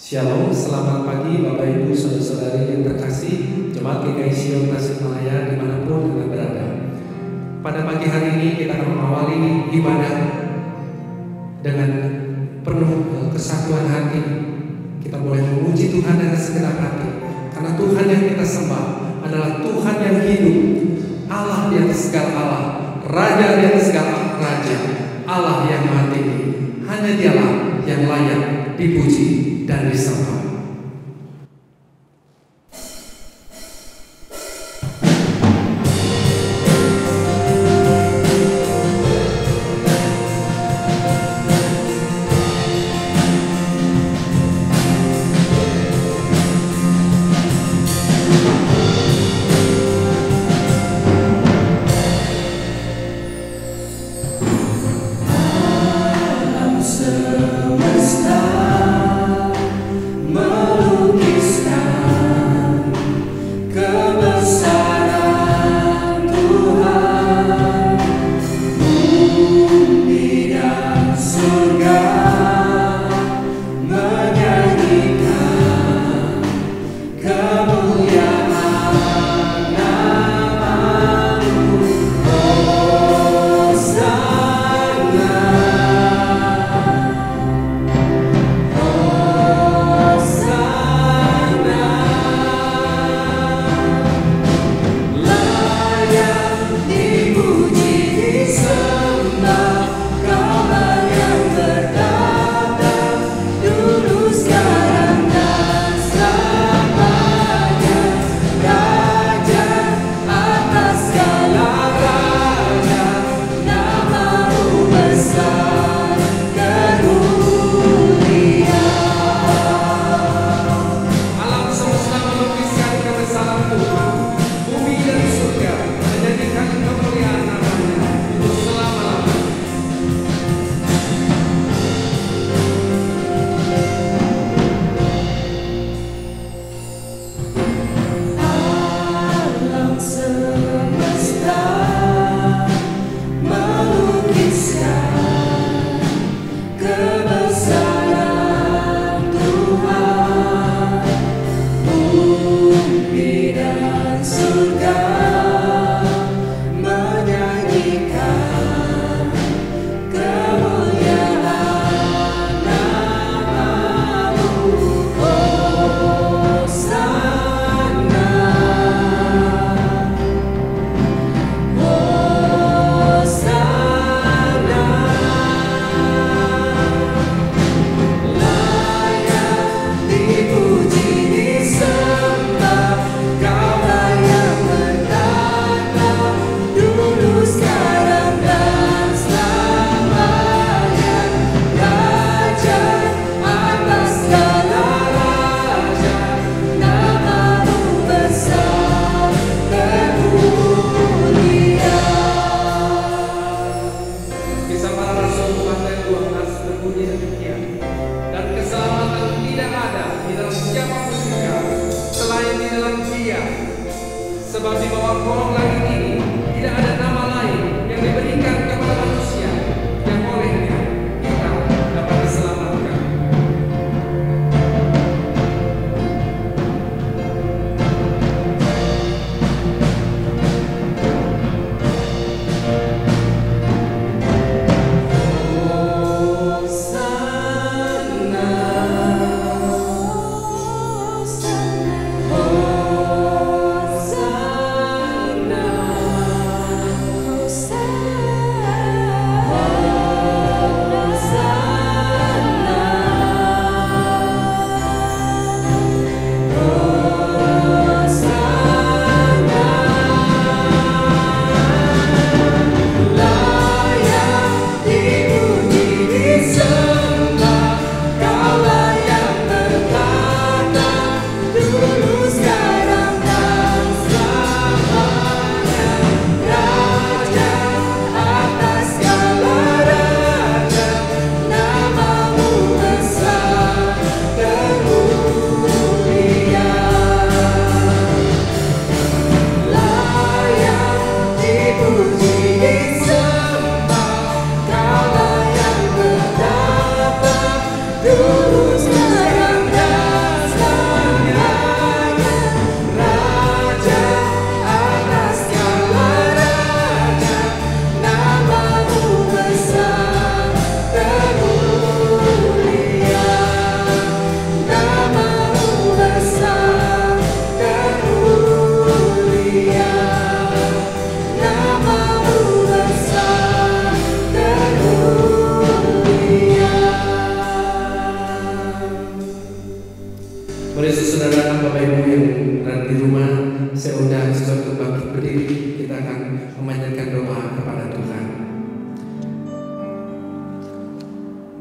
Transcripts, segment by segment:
Shalom, selamat pagi Bapak Ibu Saudara-saudari yang terkasih Jemaat GKI Sion Tasikmalaya dimanapun Anda berada. Pada pagi hari ini kita akan mengawali ibadah dengan penuh kesatuan hati. Kita boleh memuji Tuhan dengan segenap hati, karena Tuhan yang kita sembah adalah Tuhan yang hidup, Allah di atas segala Allah, Raja di atas segala Raja, Allah yang Maha Tinggi. Hanya Dialah yang layak dipuji dan disembah.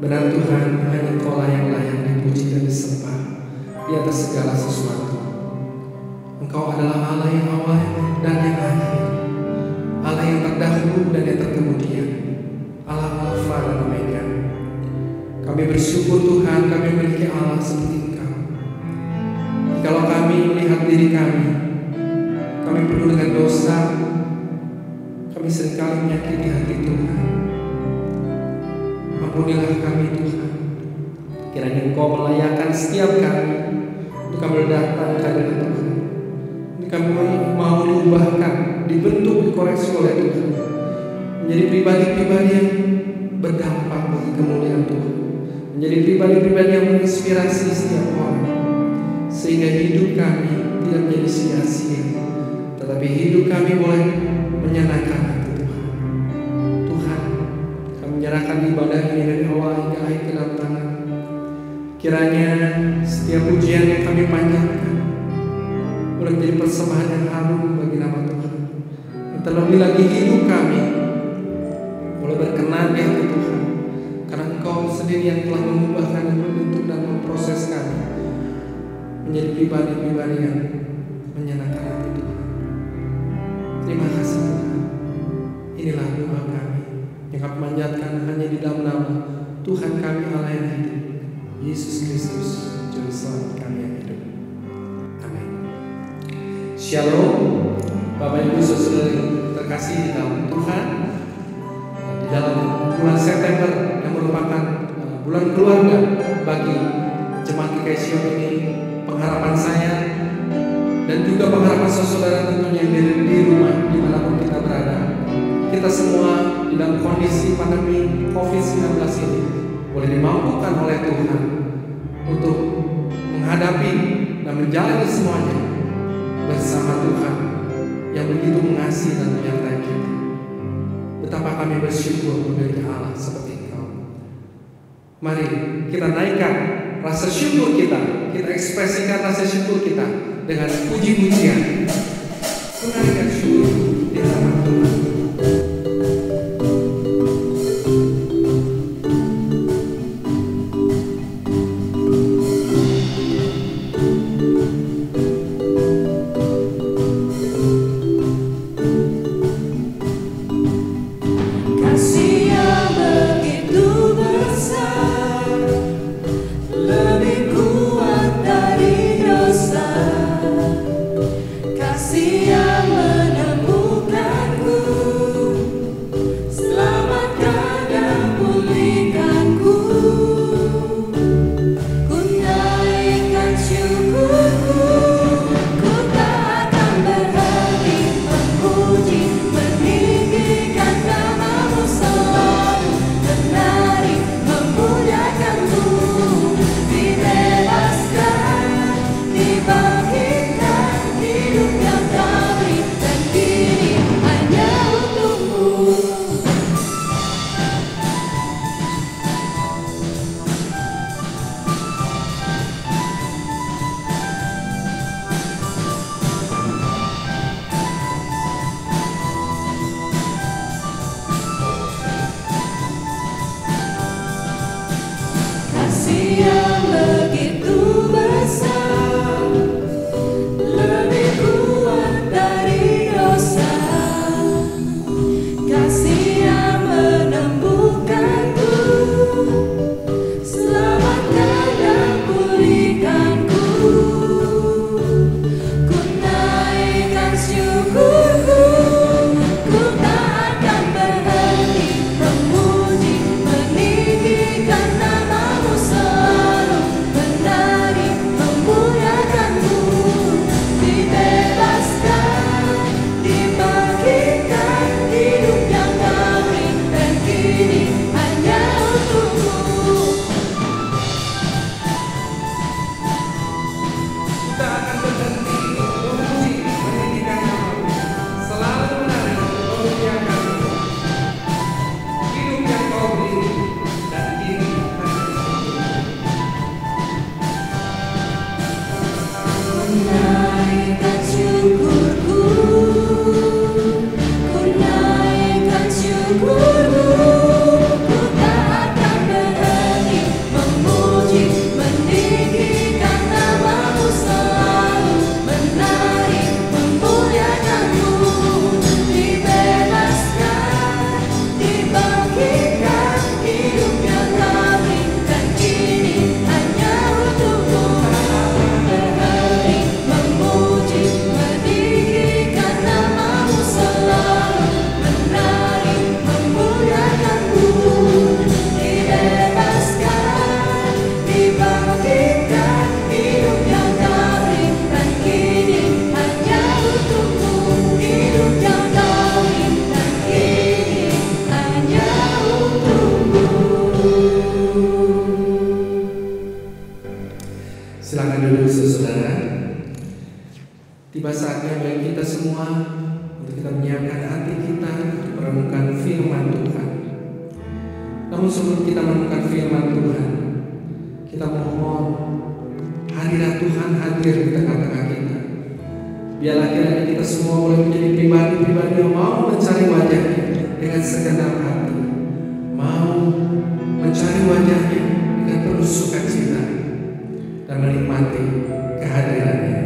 Benar Tuhan, hanya Engkau yang layak dipuji dan disembah di atas segala sesuatu. Engkau adalah Allah yang awal dan yang akhir, Allah yang terdahulu dan yang terkemudian, Allah Alfa dan Omega. Kami bersyukur Tuhan, kami memiliki Allah seperti Engkau. Kalau kami melihat diri kami penuh dengan dosa, kami seringkali menyakiti hati Tuhan. Ampunilah kami Tuhan. Kiranya Engkau melayakkan setiap kami untuk kami datang ke hadirat Tuhan. Untuk kami mau diubahkan, dibentuk, dikoreksi oleh Tuhan, menjadi pribadi-pribadi yang berdampak bagi kemuliaan Tuhan, menjadi pribadi-pribadi yang menginspirasi setiap orang, sehingga hidup kami tidak menjadi sia-sia, tetapi hidup kami boleh menyenangkan hati Tuhan. Tuhan, kami menyerahkan ibadah ini dari awal hingga akhir ke dalam tangan. Kiranya setiap pujian yang kami panjatkan boleh menjadi persembahan yang harum bagi nama Tuhan. Dan terlebih lagi hidup kami boleh berkenan di hati Tuhan, karena Engkau sendiri yang telah mengubahkan dan membentuk dan memproses kami menjadi pribadi-pribadi yang menyenangkan hati Tuhan. Terima kasih Tuhan. Inilah doa kami yang kami panjatkan hanya di dalam nama Tuhan kami Allah yang hidup, Yesus Kristus, Juru Selamat kami yang hidup. Amin. Shalom, Bapak Ibu Saudara terkasih di dalam Tuhan. Di dalam bulan September yang merupakan bulan keluarga bagi Jemaat GKI Sion ini, pengharapan saya dan juga pengharapan saudara tentunya yang di rumah dimanapun kita berada, kita semua di dalam kondisi pandemi COVID-19 ini boleh dimampukan oleh Tuhan untuk menghadapi dan menjalani semuanya bersama Tuhan yang begitu mengasihi dan menyertai kita. Betapa kami bersyukur memiliki Allah seperti Engkau. Mari kita naikkan rasa syukur kita ekspresikan rasa syukur kita dengan puji-pujian, menaikkan syukur di hadapan Tuhan. Kasih Tiba saatnya bagi kita semua untuk kita menyiapkan hati kita untuk merenungkan firman Tuhan. Namun sebelum kita merenungkan firman Tuhan, kita mohon hadirat Tuhan hadir di tengah-tengah kita. Biarlah kiranya kita semua boleh menjadi pribadi-pribadi yang mau mencari wajahnya dengan segenap hati, mau mencari wajahnya dengan penuh sukacita dan menikmati kehadirannya.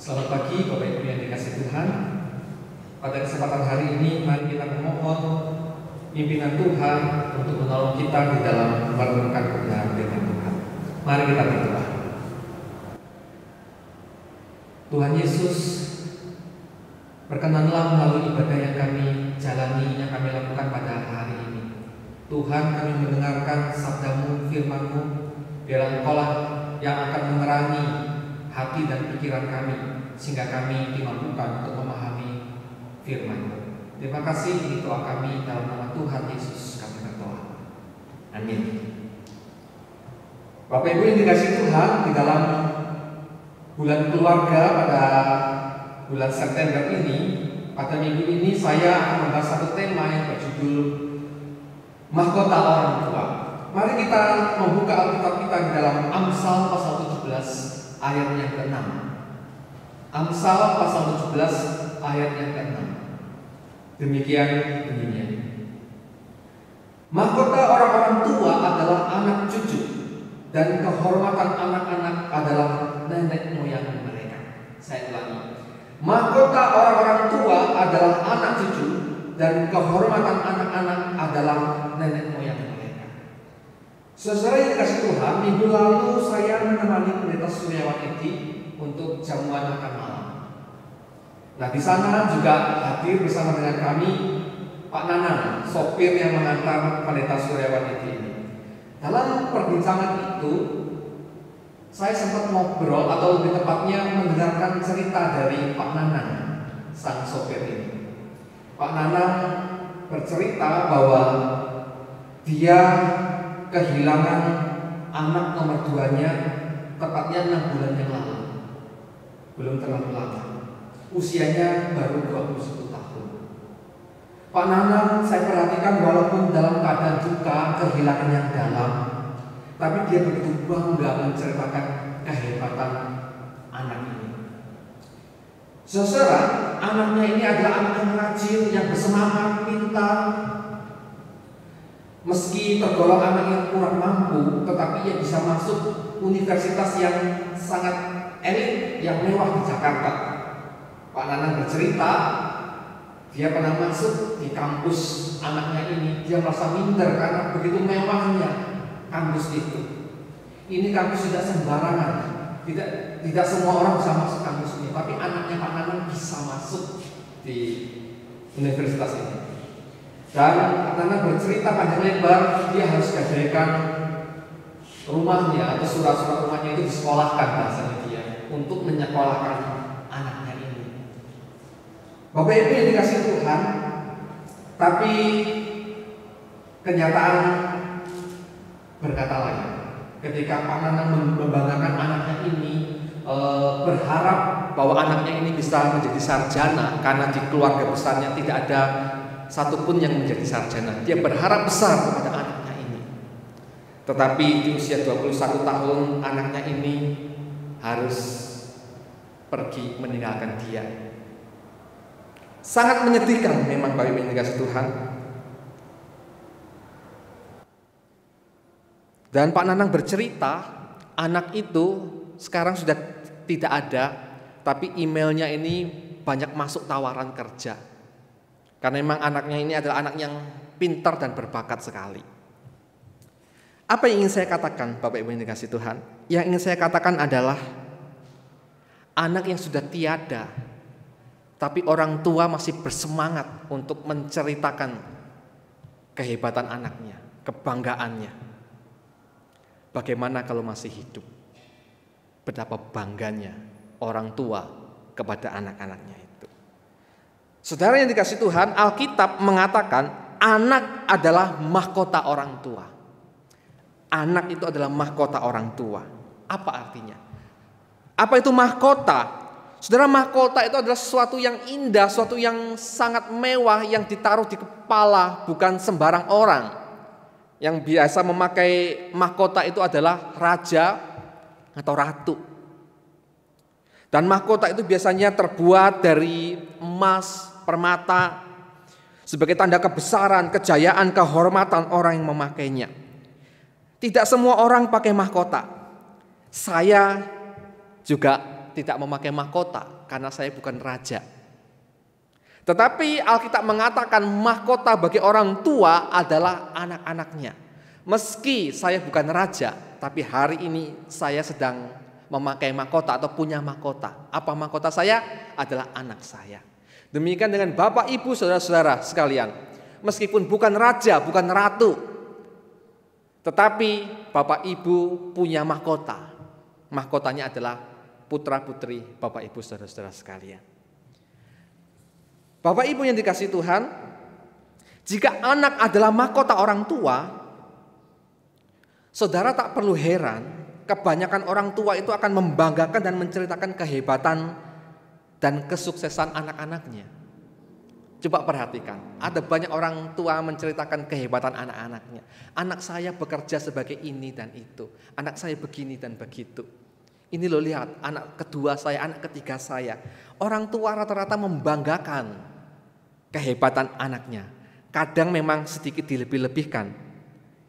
Selamat pagi Bapak Ibu yang dikasihi Tuhan. Pada kesempatan hari ini mari kita memohon pimpinan Tuhan untuk menolong kita di dalam merenungkan kebenaran firman Tuhan. Mari kita berdoa. Tuhan Yesus, berkenanlah melalui ibadah yang kami jalani, yang kami lakukan pada hari ini. Tuhan, kami mendengarkan sabda-Mu, firman-Mu, biarlah Engkaulah yang akan menerangi hati dan pikiran kami, sehingga kami dimampukan untuk memahami firman-Mu. Terima kasih, ini doa kami dalam nama Tuhan Yesus kami berdoa. Amin. Bapak Ibu yang dikasihi Tuhan, di dalam bulan keluarga pada bulan September ini, pada minggu ini saya akan membahas satu tema yang berjudul Mahkota Orang Tua. Mari kita membuka Alkitab kita di dalam Amsal pasal 17 ayat yang ke-6. Amsal pasal 17 ayat yang ke-6. Demikian bunyinya. Mahkota orang-orang tua adalah anak cucu, dan kehormatan anak-anak adalah nenek moyang mereka. Saya ulangi. Mahkota orang-orang tua adalah anak cucu, dan kehormatan anak-anak adalah nenek moyang mereka. Saudara yang dikasihi Tuhan, minggu lalu saya menemani Pendeta Suryawan Edi untuk jamuan makan malam. Nah, di sana juga hadir bersama dengan kami Pak Nanang, sopir yang mengantar Pendeta Suryawan Edi ini. Dalam perbincangan itu, saya sempat ngobrol atau lebih tepatnya mendengarkan cerita dari Pak Nanang, sang sopir ini. Pak Nanang bercerita bahwa dia kehilangan anak nomor 2-nya tepatnya 6 bulan yang lalu. Belum terlalu lama. Usianya baru 21 tahun. Pak Nanang saya perhatikan walaupun dalam keadaan duka, kehilangan yang dalam, tapi dia begitu bangga menceritakan kehebatan anak ini. Saudara, anaknya ini adalah anak yang rajin, yang bersemangat, pintar. Meski tergolong anak yang kurang mampu, tetapi ia bisa masuk universitas yang sangat elit, yang mewah di Jakarta. Pak Nanang bercerita, dia pernah masuk di kampus anaknya ini. Dia merasa minder karena begitu mewahnya kampus itu. Ini kampus tidak sembarangan. Tidak semua orang bisa masuk kampus ini, tapi anaknya Pak Nanang bisa masuk di universitas ini. Dan Pak Nanang bercerita panjang lebar, dia harus gadaikan rumahnya atau surat-surat rumahnya itu disekolahkan bahasanya dia untuk menyekolahkan anaknya ini. Bapak Ibu yang dikasihi Tuhan, tapi kenyataan berkata lain. Ketika Pak Nanang membanggakan anaknya ini, berharap bahwa anaknya ini bisa menjadi sarjana, karena di keluarga besarnya tidak ada satupun yang menjadi sarjana. Dia berharap besar kepada anaknya ini. Tetapi di usia 21 tahun anaknya ini harus pergi meninggalkan dia. Sangat menyedihkan memang Bapak Ibu yang dikasihi Tuhan. Dan Pak Nanang bercerita, anak itu sekarang sudah tidak ada, tapi emailnya ini banyak masuk tawaran kerja. Karena memang anaknya ini adalah anak yang pintar dan berbakat sekali. Apa yang ingin saya katakan Bapak Ibu yang dikasihi Tuhan? Yang ingin saya katakan adalah anak yang sudah tiada, tapi orang tua masih bersemangat untuk menceritakan kehebatan anaknya, kebanggaannya. Bagaimana kalau masih hidup? Betapa bangganya orang tua kepada anak-anaknya itu. Saudara yang dikasihi Tuhan, Alkitab mengatakan anak adalah mahkota orang tua. Anak itu adalah mahkota orang tua. Apa artinya? Apa itu mahkota? Saudara, mahkota itu adalah sesuatu yang indah, sesuatu yang sangat mewah yang ditaruh di kepala, bukan sembarang orang. Yang biasa memakai mahkota itu adalah raja atau ratu. Dan mahkota itu biasanya terbuat dari emas, permata, sebagai tanda kebesaran, kejayaan, kehormatan orang yang memakainya. Tidak semua orang pakai mahkota. Saya juga tidak memakai mahkota karena saya bukan raja. Tetapi Alkitab mengatakan mahkota bagi orang tua adalah anak-anaknya. Meski saya bukan raja, tapi hari ini saya sedang memakai mahkota atau punya mahkota. Apa mahkota saya? Adalah anak saya. Demikian dengan Bapak, Ibu, saudara-saudara sekalian. Meskipun bukan raja, bukan ratu, tetapi Bapak Ibu punya mahkota. Mahkotanya adalah putra-putri Bapak Ibu saudara-saudara sekalian. Bapak Ibu yang dikasihi Tuhan, jika anak adalah mahkota orang tua, saudara tak perlu heran, kebanyakan orang tua itu akan membanggakan dan menceritakan kehebatan dan kesuksesan anak-anaknya. Coba perhatikan, ada banyak orang tua menceritakan kehebatan anak-anaknya. Anak saya bekerja sebagai ini dan itu, anak saya begini dan begitu. Ini loh, lihat anak kedua saya, anak ketiga saya. Orang tua rata-rata membanggakan kehebatan anaknya. Kadang memang sedikit dilebih-lebihkan.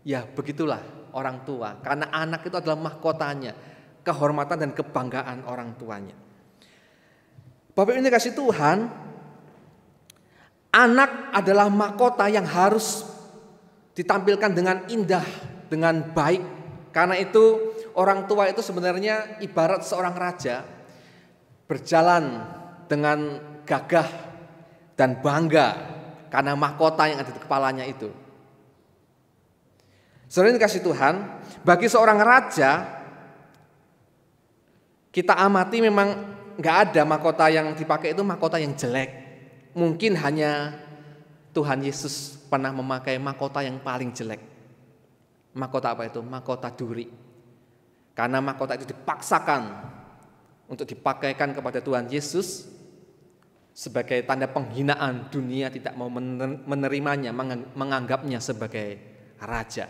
Ya begitulah orang tua, karena anak itu adalah mahkotanya, kehormatan dan kebanggaan orang tuanya. Bapak Ibu dikasihi Tuhan, anak adalah mahkota yang harus ditampilkan dengan indah, dengan baik. Karena itu orang tua itu sebenarnya ibarat seorang raja, berjalan dengan gagah dan bangga karena mahkota yang ada di kepalanya itu. Saudara dikasihi Tuhan, bagi seorang raja, kita amati memang gak ada mahkota yang dipakai itu mahkota yang jelek. Mungkin hanya Tuhan Yesus pernah memakai mahkota yang paling jelek. Mahkota apa itu? Mahkota duri. Karena mahkota itu dipaksakan untuk dipakaikan kepada Tuhan Yesus sebagai tanda penghinaan, dunia tidak mau menerimanya, menganggapnya sebagai raja.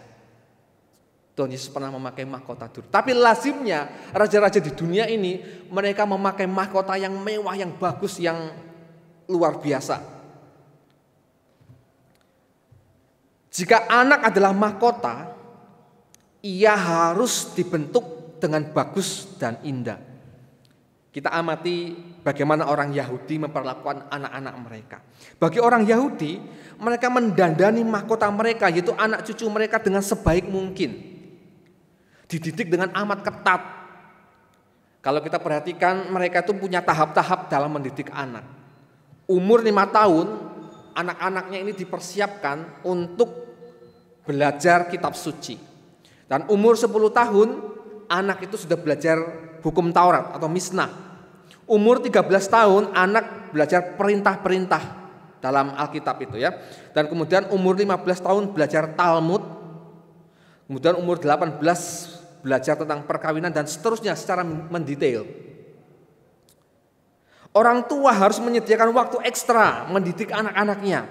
Tuhan Yesus pernah memakai mahkota duri. Tapi lazimnya raja-raja di dunia ini mereka memakai mahkota yang mewah, yang bagus, yang luar biasa. Jika anak adalah mahkota, ia harus dibentuk dengan bagus dan indah. Kita amati bagaimana orang Yahudi memperlakukan anak-anak mereka. Bagi orang Yahudi, mereka mendandani mahkota mereka, yaitu anak cucu mereka, dengan sebaik mungkin. Dididik dengan amat ketat. Kalau kita perhatikan, mereka itu punya tahap-tahap dalam mendidik anak. Umur 5 tahun, anak-anaknya ini dipersiapkan untuk belajar kitab suci. Dan umur 10 tahun, anak itu sudah belajar hukum Taurat atau Misnah. Umur 13 tahun, anak belajar perintah-perintah dalam Alkitab itu ya. Dan kemudian umur 15 tahun belajar Talmud. Kemudian umur 18 belajar tentang perkawinan dan seterusnya secara mendetail. Orang tua harus menyediakan waktu ekstra mendidik anak-anaknya.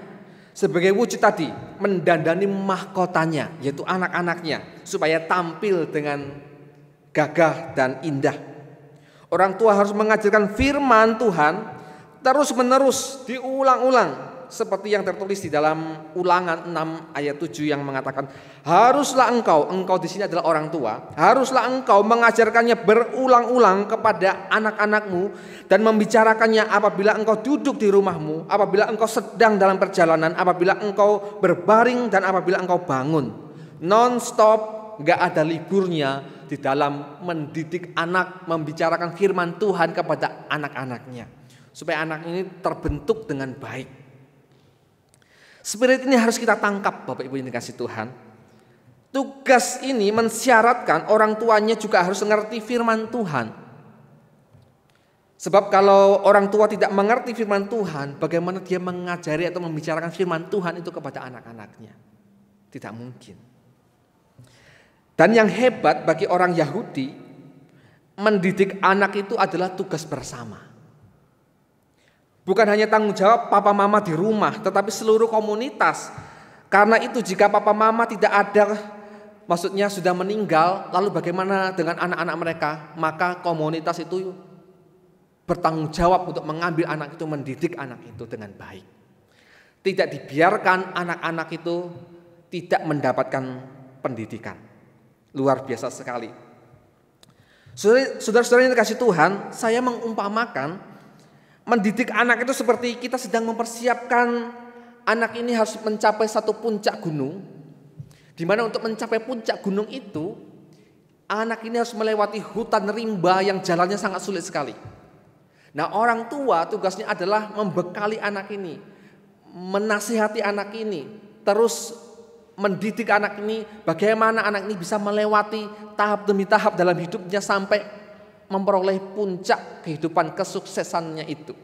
Sebagai wujud tadi, mendandani mahkotanya, yaitu anak-anaknya, supaya tampil dengan gagah dan indah. Orang tua harus mengajarkan firman Tuhan terus-menerus, diulang-ulang. Seperti yang tertulis di dalam Ulangan 6 ayat 7 yang mengatakan, haruslah engkau di sini adalah orang tua, haruslah engkau mengajarkannya berulang-ulang kepada anak-anakmu dan membicarakannya apabila engkau duduk di rumahmu, apabila engkau sedang dalam perjalanan, apabila engkau berbaring dan apabila engkau bangun. Non-stop, gak ada liburnya di dalam mendidik anak, membicarakan firman Tuhan kepada anak-anaknya, supaya anak ini terbentuk dengan baik. Spirit ini harus kita tangkap, Bapak Ibu yang dikasihi Tuhan. Tugas ini mensyaratkan orang tuanya juga harus mengerti firman Tuhan. Sebab kalau orang tua tidak mengerti firman Tuhan, bagaimana dia mengajari atau membicarakan firman Tuhan itu kepada anak-anaknya? Tidak mungkin. Dan yang hebat bagi orang Yahudi, mendidik anak itu adalah tugas bersama. Bukan hanya tanggung jawab papa mama di rumah, tetapi seluruh komunitas. Karena itu jika papa mama tidak ada, maksudnya sudah meninggal, lalu bagaimana dengan anak-anak mereka? Maka komunitas itu bertanggung jawab untuk mengambil anak itu, mendidik anak itu dengan baik. Tidak dibiarkan anak-anak itu tidak mendapatkan pendidikan. Luar biasa sekali. Saudara-saudara yang dikasih Tuhan, saya mengumpamakan mendidik anak itu seperti kita sedang mempersiapkan anak ini harus mencapai satu puncak gunung, di mana untuk mencapai puncak gunung itu, anak ini harus melewati hutan rimba yang jalannya sangat sulit sekali. Nah, orang tua tugasnya adalah membekali anak ini, menasihati anak ini, terus mendidik anak ini bagaimana anak ini bisa melewati tahap demi tahap dalam hidupnya sampai memperoleh puncak kehidupan kesuksesannya itu.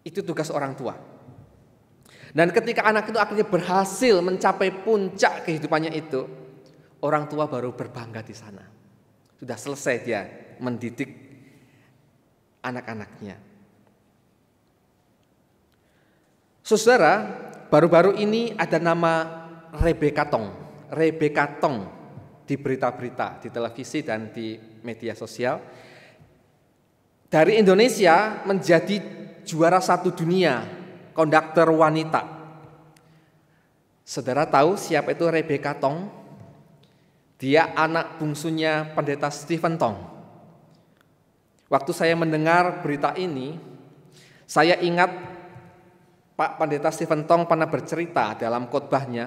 Itu tugas orang tua. Dan ketika anak itu akhirnya berhasil mencapai puncak kehidupannya itu, orang tua baru berbangga di sana. Sudah selesai dia mendidik anak-anaknya. Saudara, baru-baru ini ada nama Rebecca Tong di berita-berita, di televisi dan di media sosial. Dari Indonesia menjadi juara 1 dunia konduktor wanita. Saudara tahu siapa itu Rebecca Tong? Dia anak bungsunya pendeta Stephen Tong. Waktu saya mendengar berita ini, saya ingat Pak Pendeta Stephen Tong pernah bercerita dalam khotbahnya,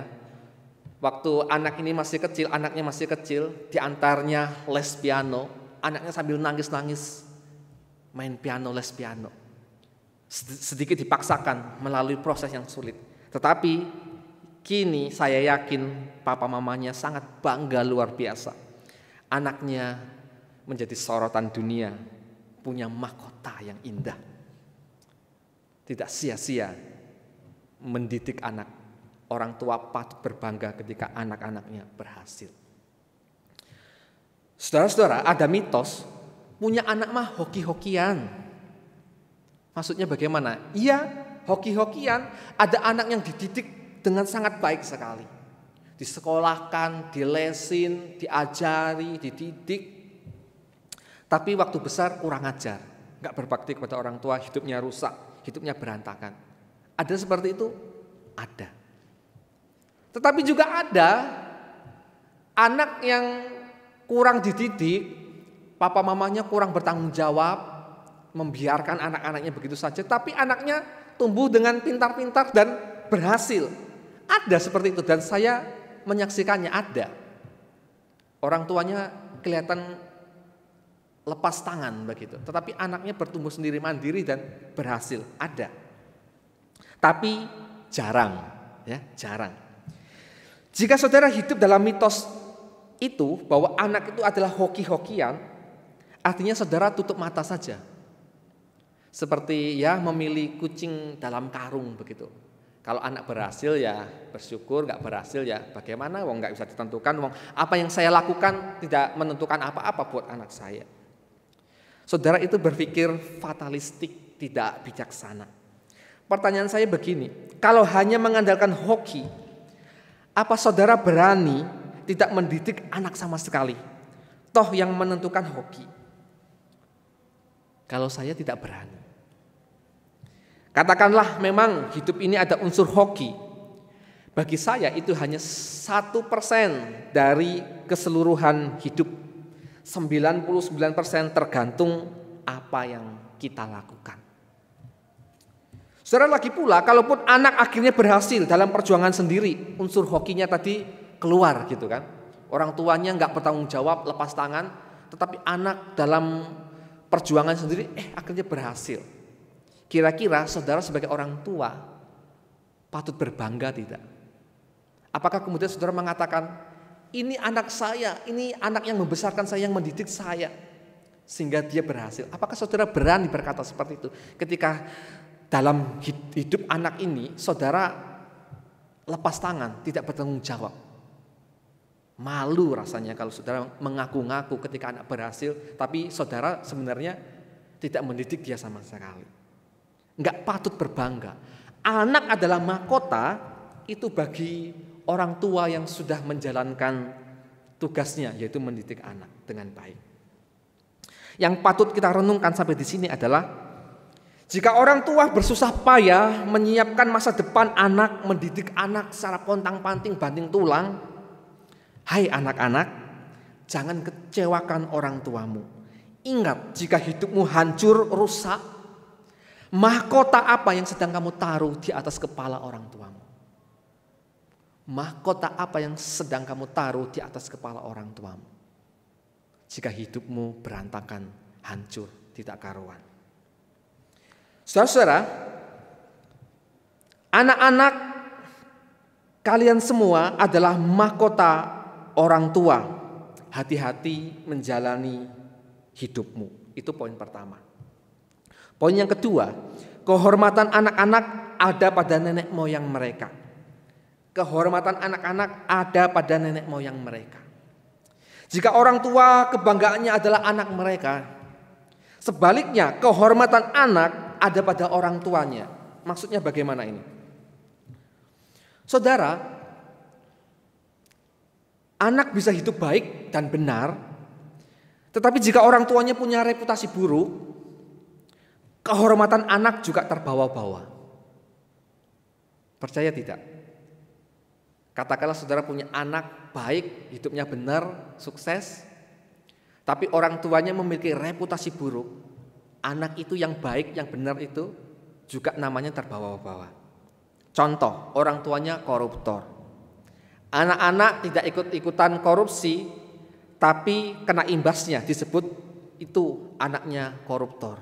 waktu anak ini masih kecil, anaknya masih kecil, diantarnya les piano, anaknya sambil nangis-nangis main piano, les piano. Sedikit dipaksakan melalui proses yang sulit. Tetapi kini saya yakin papa mamanya sangat bangga luar biasa. Anaknya menjadi sorotan dunia, punya mahkota yang indah. Tidak sia-sia mendidik anak. Orang tua patut berbangga ketika anak-anaknya berhasil. Saudara-saudara, ada mitos punya anak mah hoki-hokian. Maksudnya bagaimana? Iya, hoki-hokian. Ada anak yang dididik dengan sangat baik sekali. Disekolahkan, dilesin, diajari, dididik. Tapi waktu besar kurang ajar. Gak berbakti kepada orang tua, hidupnya rusak, hidupnya berantakan. Ada seperti itu? Ada. Tetapi juga ada anak yang kurang dididik, papa mamanya kurang bertanggung jawab, membiarkan anak-anaknya begitu saja, tapi anaknya tumbuh dengan pintar-pintar dan berhasil. Ada seperti itu dan saya menyaksikannya ada. Orang tuanya kelihatan lepas tangan begitu, tetapi anaknya bertumbuh sendiri mandiri dan berhasil. Ada. Tapi jarang, ya, jarang. Jika saudara hidup dalam mitos itu bahwa anak itu adalah hoki-hokian, artinya saudara tutup mata saja. Seperti ya memilih kucing dalam karung begitu. Kalau anak berhasil ya bersyukur, nggak berhasil ya bagaimana? Wong nggak bisa ditentukan. Wong apa yang saya lakukan tidak menentukan apa-apa buat anak saya. Saudara itu berpikir fatalistik, tidak bijaksana. Pertanyaan saya begini, kalau hanya mengandalkan hoki, apa saudara berani tidak mendidik anak sama sekali? Toh yang menentukan hoki. Kalau saya tidak berani. Katakanlah memang hidup ini ada unsur hoki. Bagi saya itu hanya 1% dari keseluruhan hidup. 99% tergantung apa yang kita lakukan. Saudara, lagi pula kalaupun anak akhirnya berhasil dalam perjuangan sendiri, unsur hokinya tadi keluar gitu kan. Orang tuanya nggak bertanggung jawab, lepas tangan, tetapi anak dalam perjuangan sendiri akhirnya berhasil. Kira-kira saudara sebagai orang tua patut berbangga tidak? Apakah kemudian saudara mengatakan, ini anak saya, ini anak yang membesarkan saya, yang mendidik saya, sehingga dia berhasil. Apakah saudara berani berkata seperti itu ketika dalam hidup anak ini saudara lepas tangan, tidak bertanggung jawab? Malu rasanya kalau saudara mengaku-ngaku ketika anak berhasil, tapi saudara sebenarnya tidak mendidik dia sama sekali. Enggak patut berbangga. Anak adalah mahkota itu bagi orang tua yang sudah menjalankan tugasnya, yaitu mendidik anak dengan baik. Yang patut kita renungkan sampai di sini adalah jika orang tua bersusah payah menyiapkan masa depan anak, mendidik anak secara pontang-panting banting tulang, hai anak-anak, Jangan kecewakan orang tuamu. Ingat, jika hidupmu hancur, rusak, mahkota apa yang sedang kamu taruh di atas kepala orang tuamu? Mahkota apa yang sedang kamu taruh di atas kepala orang tuamu? Jika hidupmu berantakan, hancur, tidak karuan. Saudara-saudara, anak-anak kalian semua adalah mahkota orang tua. Hati-hati menjalani hidupmu. Itu poin pertama. Poin yang kedua, kehormatan anak-anak ada pada nenek moyang mereka. Kehormatan anak-anak ada pada nenek moyang mereka. Jika orang tua kebanggaannya adalah anak mereka, sebaliknya kehormatan anak ada pada orang tuanya. Maksudnya bagaimana ini? Saudara, anak bisa hidup baik dan benar, tetapi jika orang tuanya punya reputasi buruk, kehormatan anak juga terbawa-bawa. Percaya tidak? Katakanlah saudara punya anak baik, hidupnya benar, sukses, tapi orang tuanya memiliki reputasi buruk. Anak itu yang baik, yang benar itu juga namanya terbawa-bawa. Contoh, orang tuanya koruptor. Anak-anak tidak ikut-ikutan korupsi, tapi kena imbasnya, disebut itu anaknya koruptor.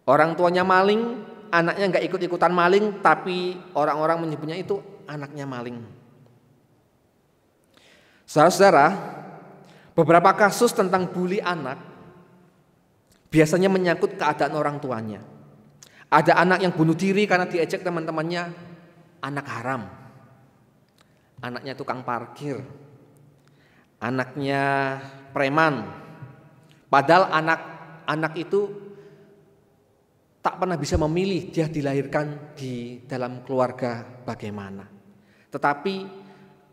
Orang tuanya maling, anaknya nggak ikut-ikutan maling, tapi orang-orang menyebutnya itu anaknya maling. Saudara-saudara, beberapa kasus tentang bully anak biasanya menyangkut keadaan orang tuanya. Ada anak yang bunuh diri karena diejek teman-temannya, anak haram. Anaknya tukang parkir, anaknya preman. Padahal anak itu tak pernah bisa memilih dia dilahirkan di dalam keluarga bagaimana. Tetapi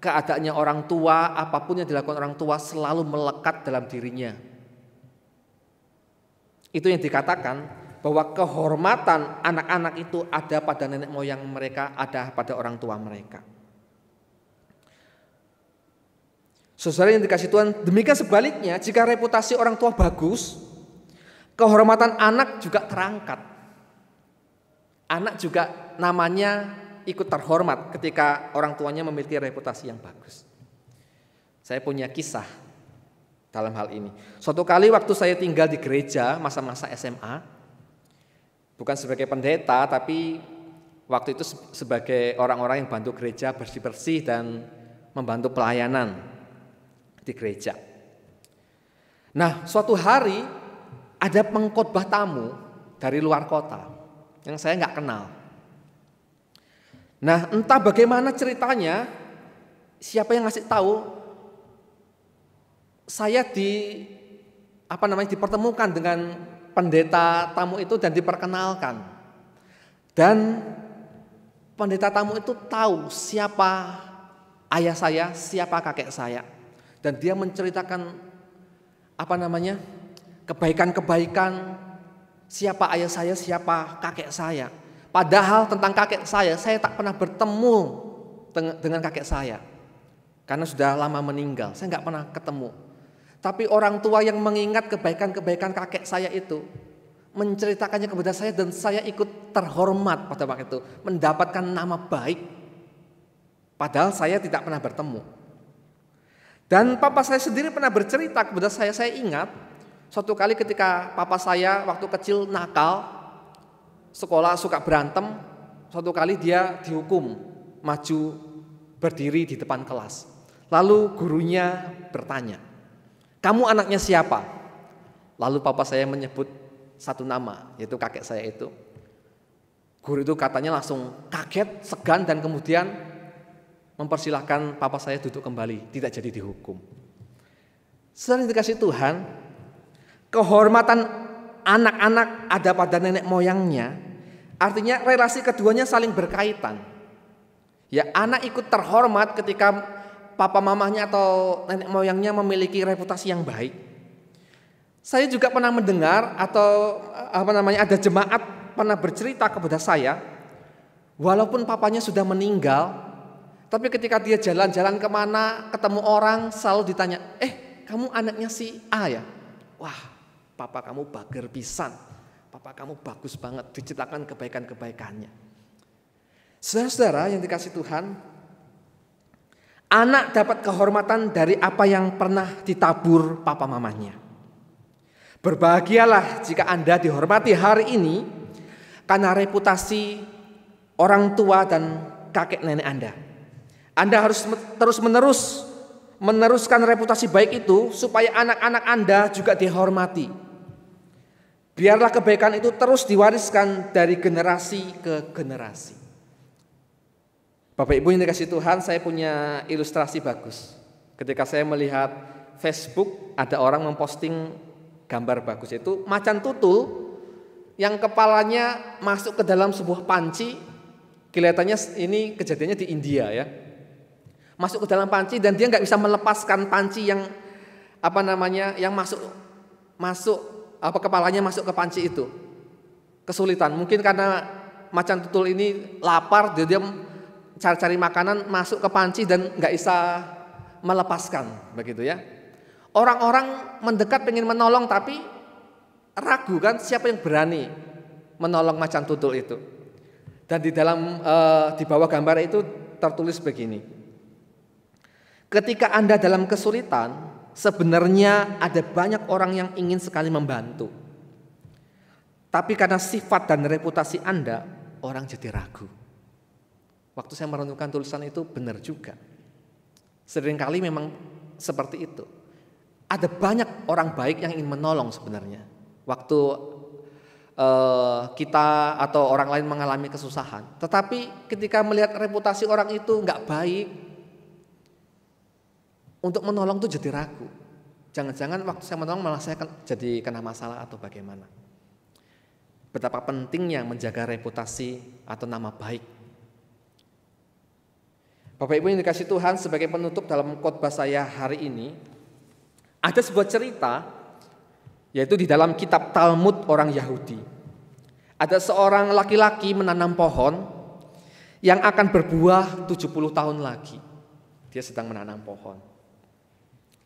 keadaannya orang tua, apapun yang dilakukan orang tua selalu melekat dalam dirinya. Itu yang dikatakan bahwa kehormatan anak-anak itu ada pada nenek moyang mereka, ada pada orang tua mereka. Saudara yang dikasih Tuhan, demikian sebaliknya jika reputasi orang tua bagus, kehormatan anak juga terangkat. Anak juga namanya ikut terhormat ketika orang tuanya memiliki reputasi yang bagus. Saya punya kisah dalam hal ini. Suatu kali waktu saya tinggal di gereja masa-masa SMA, bukan sebagai pendeta, tapi waktu itu sebagai orang-orang yang bantu gereja bersih-bersih dan membantu pelayanan di gereja. Nah, suatu hari ada pengkhotbah tamu dari luar kota yang saya nggak kenal. Nah, entah bagaimana ceritanya, siapa yang ngasih tahu saya dipertemukan dengan pendeta tamu itu dan diperkenalkan. Dan pendeta tamu itu tahu siapa ayah saya, siapa kakek saya. Dan dia menceritakan kebaikan-kebaikan siapa ayah saya, siapa kakek saya. Padahal tentang kakek saya tak pernah bertemu dengan kakek saya. Karena sudah lama meninggal, saya nggak pernah ketemu. Tapi orang tua yang mengingat kebaikan-kebaikan kakek saya itu menceritakannya kepada saya dan saya ikut terhormat pada waktu itu, mendapatkan nama baik. Padahal saya tidak pernah bertemu. Dan papa saya sendiri pernah bercerita kepada saya ingat suatu kali ketika papa saya waktu kecil nakal, sekolah suka berantem, suatu kali dia dihukum maju berdiri di depan kelas. Lalu gurunya bertanya, "Kamu anaknya siapa?" Lalu papa saya menyebut satu nama, yaitu kakek saya itu. Guru itu katanya langsung kaget, segan dan kemudian mempersilahkan papa saya duduk kembali, tidak jadi dihukum. Selain dikasih Tuhan, kehormatan anak-anak ada pada nenek moyangnya, artinya relasi keduanya saling berkaitan. Ya, anak ikut terhormat ketika papa mamanya atau nenek moyangnya memiliki reputasi yang baik. Saya juga pernah mendengar atau ada jemaat pernah bercerita kepada saya, walaupun papanya sudah meninggal, Tapi ketika dia jalan-jalan kemana, ketemu orang, selalu ditanya, kamu anaknya si A ya? Wah, papa kamu bager pisan, papa kamu bagus banget, diceritakan kebaikan-kebaikannya. Saudara-saudara yang dikasih Tuhan, anak dapat kehormatan dari apa yang pernah ditabur papa mamanya. Berbahagialah jika Anda dihormati hari ini karena reputasi orang tua dan kakek nenek Anda. Anda harus terus-menerus meneruskan reputasi baik itu supaya anak-anak Anda juga dihormati. Biarlah kebaikan itu terus diwariskan dari generasi ke generasi. Bapak Ibu yang dikasih Tuhan, saya punya ilustrasi bagus. Ketika saya melihat Facebook, ada orang memposting gambar bagus, itu macan tutul yang kepalanya masuk ke dalam sebuah panci. Kelihatannya ini kejadiannya di India ya. Masuk ke dalam panci dan dia nggak bisa melepaskan panci yang yang kepalanya masuk ke panci itu. Kesulitan, mungkin karena macan tutul ini lapar, dia cari-cari makanan, masuk ke panci dan nggak bisa melepaskan, begitu ya. Orang-orang mendekat pengen menolong tapi ragu kan, siapa yang berani menolong macan tutul itu. Dan di bawah gambar itu tertulis begini. Ketika Anda dalam kesulitan, sebenarnya ada banyak orang yang ingin sekali membantu. Tapi karena sifat dan reputasi Anda, orang jadi ragu. Waktu saya merenungkan tulisan itu benar juga. Seringkali memang seperti itu. Ada banyak orang baik yang ingin menolong sebenarnya. Waktu kita atau orang lain mengalami kesusahan. Tetapi ketika melihat reputasi orang itu nggak baik, untuk menolong itu jadi ragu. Jangan-jangan waktu saya menolong malah saya jadi kena masalah atau bagaimana. Betapa pentingnya menjaga reputasi atau nama baik. Bapak Ibu yang dikasih Tuhan, sebagai penutup dalam khotbah saya hari ini, ada sebuah cerita, yaitu di dalam kitab Talmud orang Yahudi. Ada seorang laki-laki menanam pohon yang akan berbuah 70 tahun lagi. Dia sedang menanam pohon.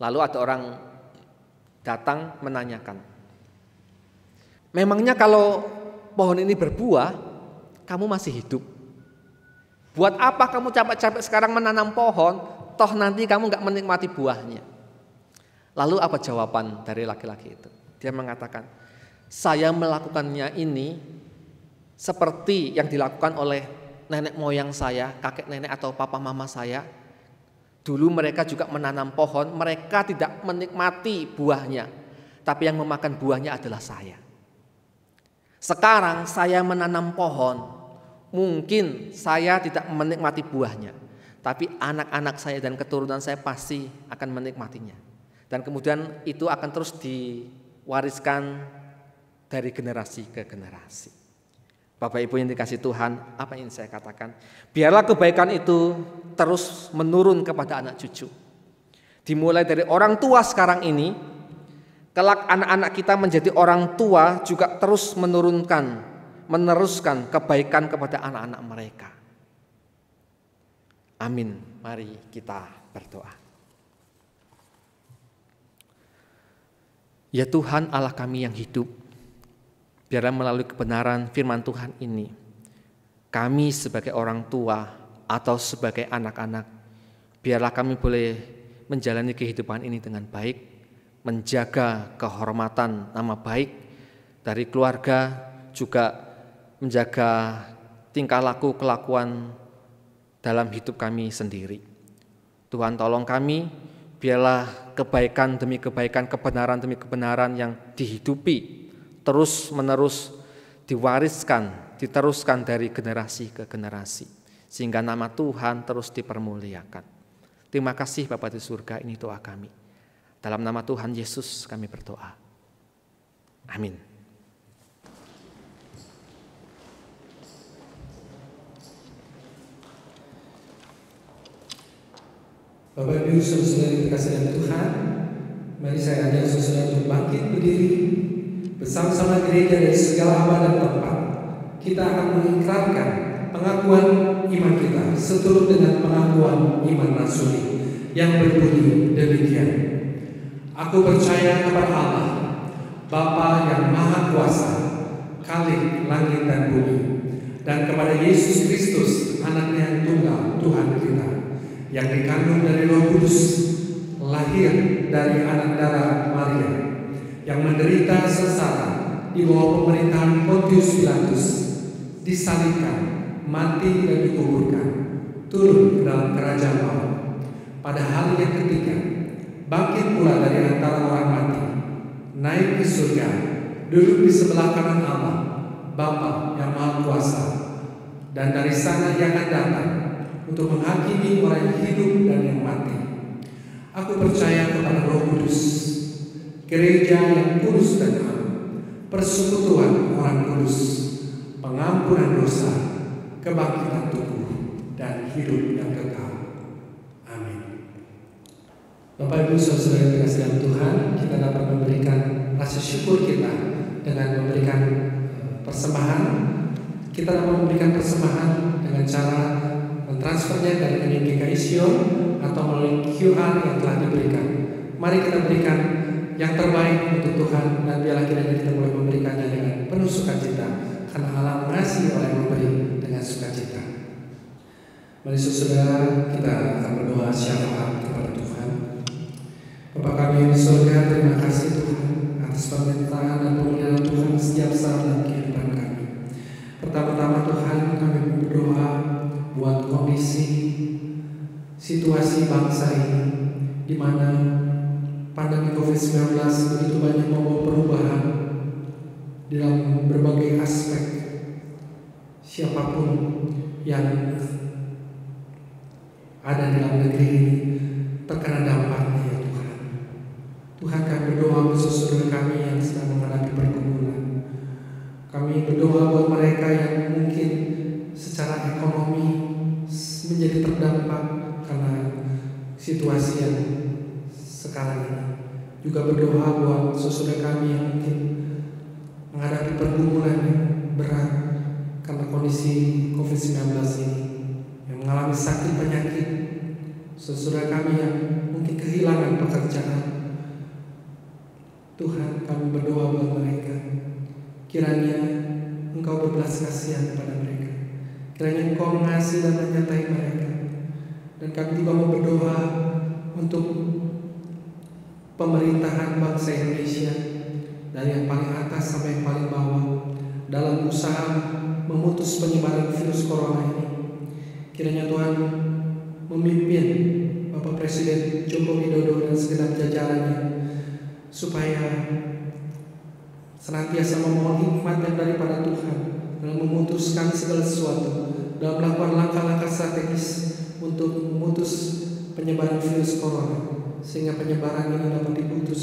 Lalu ada orang datang menanyakan, memangnya kalau pohon ini berbuah, kamu masih hidup? Buat apa kamu capek-capek sekarang menanam pohon, toh nanti kamu gak menikmati buahnya? Lalu apa jawaban dari laki-laki itu? Dia mengatakan, saya melakukannya ini seperti yang dilakukan oleh nenek moyang saya, kakek nenek atau papa mama saya. Dulu mereka juga menanam pohon, mereka tidak menikmati buahnya, tapi yang memakan buahnya adalah saya. Sekarang saya menanam pohon, mungkin saya tidak menikmati buahnya, tapi anak-anak saya dan keturunan saya pasti akan menikmatinya. Dan kemudian itu akan terus diwariskan dari generasi ke generasi. Bapak Ibu yang dikasih Tuhan, apa yang saya katakan? Biarlah kebaikan itu terus menurun kepada anak cucu. Dimulai dari orang tua sekarang ini, kelak anak-anak kita menjadi orang tua juga terus meneruskan kebaikan kepada anak-anak mereka. Amin. Mari kita berdoa. Ya Tuhan Allah kami yang hidup, biarlah melalui kebenaran firman Tuhan ini, kami sebagai orang tua atau sebagai anak-anak, biarlah kami boleh menjalani kehidupan ini dengan baik, menjaga kehormatan nama baik dari keluarga, juga menjaga tingkah laku kelakuan dalam hidup kami sendiri. Tuhan tolong kami, biarlah kebaikan demi kebaikan, kebenaran demi kebenaran yang dihidupi terus menerus diwariskan, diteruskan dari generasi ke generasi, sehingga nama Tuhan terus dipermuliakan. Terima kasih Bapa di surga, ini doa kami. Dalam nama Tuhan Yesus kami berdoa. Amin. Bapak Ibu saudara yang dikasihi oleh Tuhan, mari saya ajak saudara untuk bangkit berdiri bersama-sama gereja dari segala abad dan tempat. Kita akan mengikrarkan pengakuan iman kita seturut dengan pengakuan iman rasuli yang berbunyi demikian. Aku percaya kepada Allah, Bapa yang Maha Kuasa, Khalik langit dan bumi, dan kepada Yesus Kristus, Anaknya yang tunggal, Tuhan kita, yang dikandung dari Roh Kudus, lahir dari anak darah Maria, yang menderita sengsara di bawah pemerintahan Pontius Pilatus, disalibkan, mati dan dikuburkan, turun ke dalam kerajaan Allah. Pada hari yang ketiga, bangkit pula dari antara orang mati, naik ke surga, duduk di sebelah kanan Allah, Bapa yang Maha Kuasa, dan dari sana Ia akan datang untuk menghakimi orang yang hidup dan yang mati. Aku percaya kepada Roh Kudus, gereja yang kudus dan am, persekutuan orang kudus, pengampunan dosa, kebangkitan tubuh, dan hidup yang kekal. Amin. Bapak Ibu Saudara yang dikasihi dalam Tuhan, kita dapat memberikan rasa syukur kita dengan memberikan persembahan. Kita dapat memberikan persembahan dengan cara mentransfernya dari rekening GKI Sion atau melalui QR yang telah diberikan. Mari kita berikan yang terbaik untuk Tuhan, dan biarlah kiranya kita boleh memberikannya dengan penuh sukacita, karena Allah mengasihi orang yang memberi dengan sukacita. Mari saudara, kita akan berdoa syafaat kepada Tuhan. Bapa kami di surga, terima kasih Tuhan atas pemerintahan dan pemeliharaan Tuhan setiap saat dalam kehidupan kami. Pertama-tama Tuhan, kami berdoa buat kondisi situasi bangsa ini, di mana pandemi COVID-19 begitu banyak membawa perubahan di dalam berbagai aspek. Siapapun yang ada di dalam negeri ini terkena dampaknya ya Tuhan. Tuhan, kami berdoa untuk saudara kami yang sedang menghadapi pergumulan. Kami berdoa buat mereka yang mungkin secara ekonomi menjadi terdampak karena situasi yang sekarang ini. Juga berdoa buat saudara kami yang mungkin menghadapi pergumulan yang berat karena kondisi COVID-19 ini, yang mengalami sakit penyakit, saudara kami yang mungkin kehilangan pekerjaan. Tuhan, kami berdoa buat mereka, kiranya Engkau berbelas kasihan kepada mereka, kiranya Engkau mengasihi dan menyertai mereka. Dan kami juga mau berdoa untuk pemerintahan bangsa Indonesia, dari yang paling atas sampai yang paling bawah, dalam usaha memutus penyebaran virus corona ini. Kiranya Tuhan memimpin Bapak Presiden Joko Widodo dan segenap jajarannya, supaya senantiasa memohon hikmat yang daripada Tuhan dalam memutuskan segala sesuatu, dalam melakukan langkah-langkah strategis untuk memutus penyebaran virus corona, sehingga penyebaran ini dapat diputus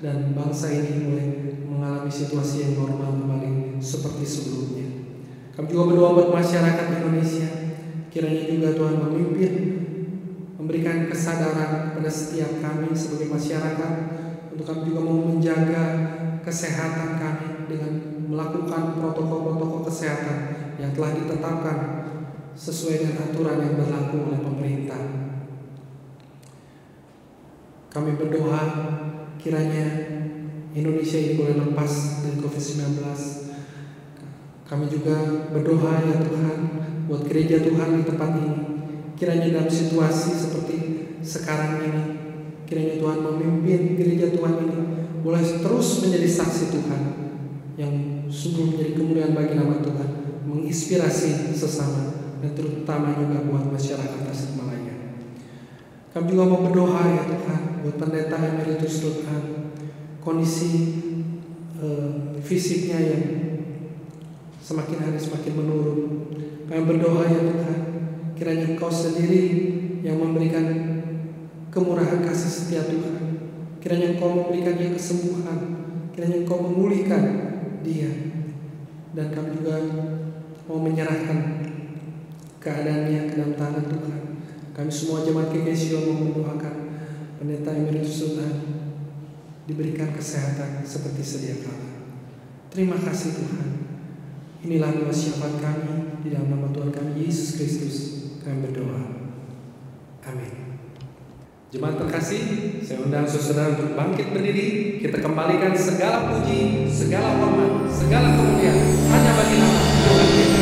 dan bangsa ini boleh mengalami situasi yang normal kembali seperti sebelumnya. Kami juga berdoa buat masyarakat Indonesia, kiranya juga Tuhan memimpin, memberikan kesadaran pada setiap kami sebagai masyarakat, untuk kami juga mau menjaga kesehatan kami dengan melakukan protokol-protokol kesehatan yang telah ditetapkan sesuai dengan aturan yang berlaku oleh pemerintah. Kami berdoa kiranya Indonesia ini boleh lepas dari COVID-19. Kami juga berdoa ya Tuhan buat gereja Tuhan di tempat ini, kiranya dalam situasi seperti sekarang ini, kiranya Tuhan memimpin gereja Tuhan ini boleh terus menjadi saksi Tuhan yang sungguh menjadi kemuliaan bagi nama Tuhan, menginspirasi sesama, dan terutama juga buat masyarakat Tasikmalaya. Kami juga mau berdoa ya Tuhan buat pendeta emeritus Tuhan, kondisi fisiknya yang semakin hari semakin menurun. Kami berdoa ya Tuhan, kiranya Engkau sendiri yang memberikan kemurahan kasih setia Tuhan, kiranya Engkau memberikannya kesembuhan, kiranya Engkau memulihkan dia. Dan kami juga mau menyerahkan keadaannya ke dalam tangan Tuhan. Kami semua jemaat GKI Sion mau mendoakan pendeta emeritus Tuhan diberikan kesehatan seperti sedia kala. Terima kasih Tuhan. Inilah doa syafaat kami. di dalam nama Tuhan kami Yesus Kristus kami berdoa. Amin. Jemaat terkasih, saya undang saudara untuk bangkit berdiri. Kita kembalikan segala puji, segala hormat, segala kemuliaan hanya bagi nama Tuhan kita.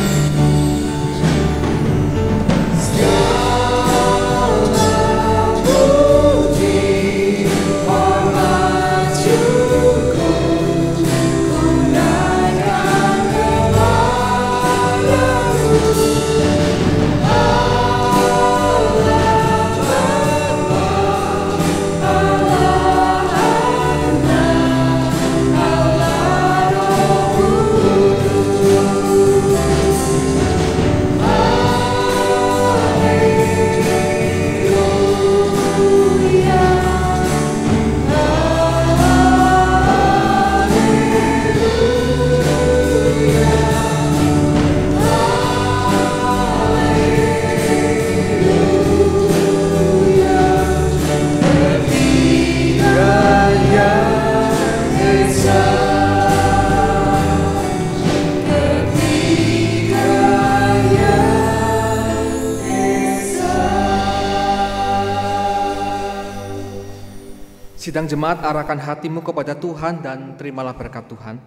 Sidang jemaat, arahkan hatimu kepada Tuhan dan terimalah berkat Tuhan.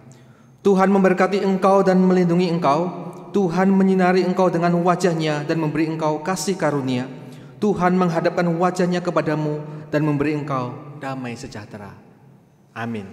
Tuhan memberkati engkau dan melindungi engkau. Tuhan menyinari engkau dengan wajah-Nya dan memberi engkau kasih karunia. Tuhan menghadapkan wajah-Nya kepadamu dan memberi engkau damai sejahtera. Amin.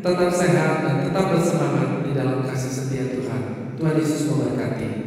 Tetap sehat dan tetap bersemangat di dalam kasih setia Tuhan. Tuhan Yesus memberkati.